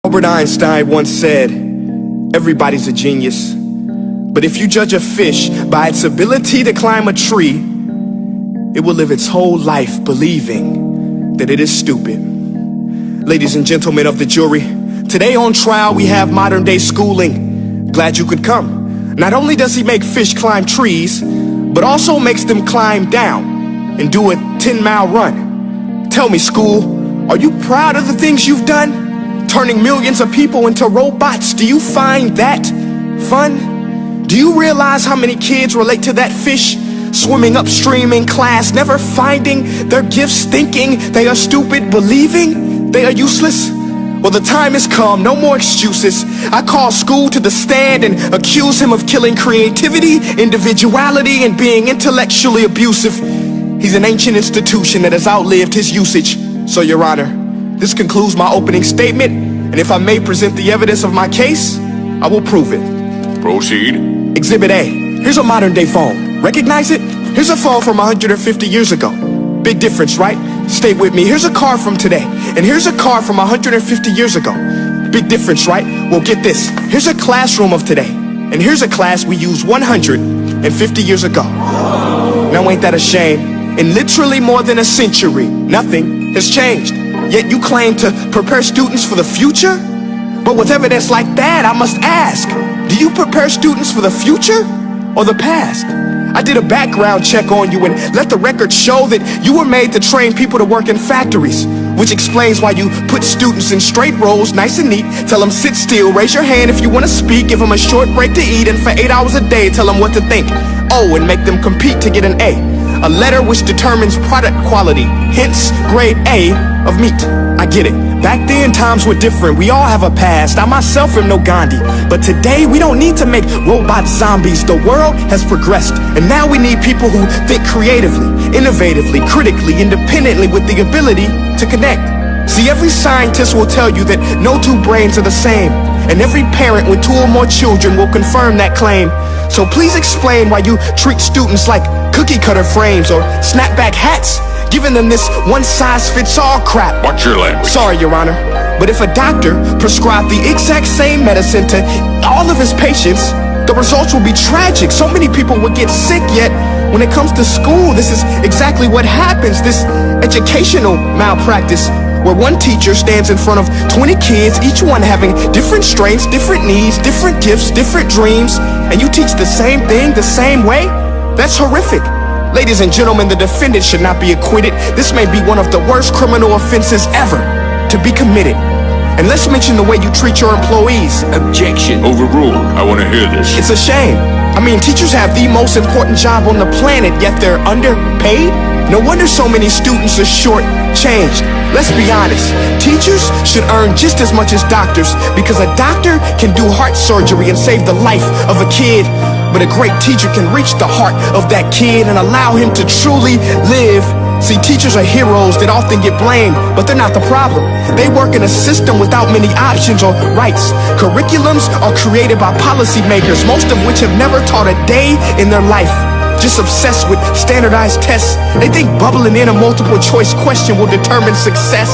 Albert Einstein once said, everybody's a genius, but if you judge a fish by its ability to climb a tree, it will live its whole life believing that it is stupid. Ladies and gentlemen of the jury, today on trial we have modern day schooling. Glad you could come. Not only does he make fish climb trees, but also makes them climb down and do a 10-mile run. Tell me, school, are you proud of the things you've done? Turning millions of people into robots, do you find that fun? Do you realize how many kids relate to that fish? Swimming upstream in class, never finding their gifts, thinking they are stupid, believing they are useless? Well, the time has come, no more excuses. I call school to the stand and accuse him of killing creativity, individuality, and being intellectually abusive. He's an ancient institution that has outlived his usage. So, Your Honor, this concludes my opening statement, and if I may present the evidence of my case, I will prove it. Proceed. Exhibit A. Here's a modern day phone. Recognize it? Here's a phone from 150 years ago. Big difference, right? Stay with me. Here's a car from today, and here's a car from 150 years ago. Big difference, right? Well, get this. Here's a classroom of today, and here's a class we used 150 years ago. Now, ain't that a shame? In literally more than a century, nothing has changed. Yet you claim to prepare students for the future? But with evidence like that, I must ask, do you prepare students for the future or the past? I did a background check on you and let the record show that you were made to train people to work in factories, which explains why you put students in straight rows, nice and neat, tell them sit still, raise your hand if you want to speak, give them a short break to eat, and for 8 hours a day tell them what to think. Oh, and make them compete to get an A letter which determines product quality, hence grade A of meat. I get it. Back then, times were different. We all have a past. I myself am no Gandhi. But today, we don't need to make robot zombies. The world has progressed. And now we need people who think creatively, innovatively, critically, independently, with the ability to connect. See, every scientist will tell you that no two brains are the same. And every parent with 2 or more children will confirm that claim. So please explain why you treat students like cookie cutter frames or snapback hats, giving them this one-size-fits-all crap. Watch your language. Sorry, Your Honor, but if a doctor prescribed the exact same medicine to all of his patients, the results will be tragic. So many people would get sick, yet when it comes to school, this is exactly what happens. This educational malpractice, where one teacher stands in front of 20 kids, each one having different strengths, different needs, different gifts, different dreams, and you teach the same thing the same way? That's horrific. Ladies and gentlemen, the defendant should not be acquitted. This may be one of the worst criminal offenses ever to be committed. And let's mention the way you treat your employees. Objection. Overruled. I want to hear this. It's a shame. I mean, teachers have the most important job on the planet, yet they're underpaid? No wonder so many students are short-changed. Let's be honest, teachers should earn just as much as doctors, because a doctor can do heart surgery and save the life of a kid, but a great teacher can reach the heart of that kid and allow him to truly live. See, teachers are heroes that often get blamed, but they're not the problem. They work in a system without many options or rights. Curriculums are created by policymakers, most of which have never taught a day in their life. Just obsessed with standardized tests. They think bubbling in a multiple choice question will determine success.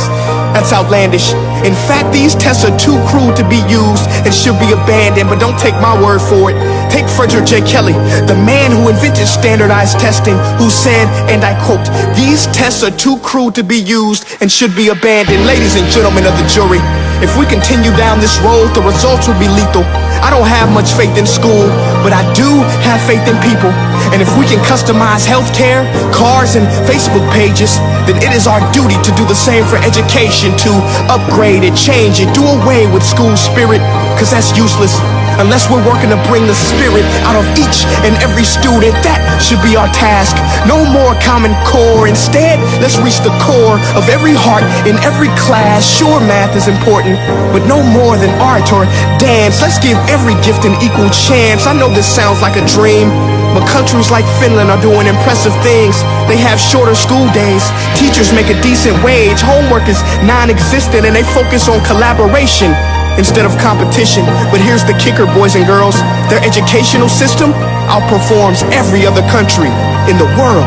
That's outlandish. In fact, these tests are too cruel to be used and should be abandoned, but don't take my word for it. Take Frederick J. Kelly, the man who invented standardized testing, who said, and I quote, "These tests are too cruel to be used and should be abandoned." Ladies and gentlemen of the jury, if we continue down this road, the results will be lethal. I don't have much faith in school, but I do have faith in people. And if we can customize healthcare, cars, and Facebook pages, then it is our duty to do the same for education, to upgrade it, change it, do away with school spirit, because that's useless. Unless we're working to bring the spirit out of each and every student, that should be our task. No more Common Core. Instead, let's reach the core of every heart in every class. Sure, math is important, but no more than art or dance. Let's give every gift an equal chance. I know this sounds like a dream, but countries like Finland are doing impressive things. They have shorter school days, teachers make a decent wage, homework is non-existent, and they focus on collaboration instead of competition. But here's the kicker, boys and girls. Their educational system outperforms every other country in the world.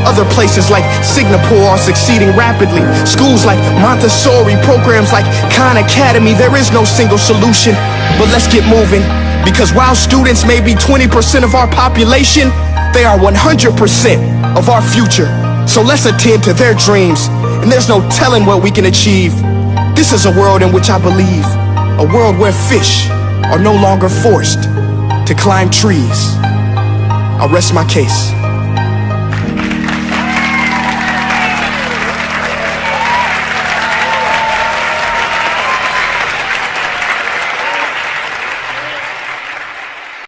Other places like Singapore are succeeding rapidly. Schools like Montessori, programs like Khan Academy. There is no single solution, but let's get moving. Because while students may be 20% of our population, they are 100% of our future. So let's attend to their dreams, and there's no telling what we can achieve. This is a world in which I believe, a world where fish are no longer forced to climb trees. I'll rest my case.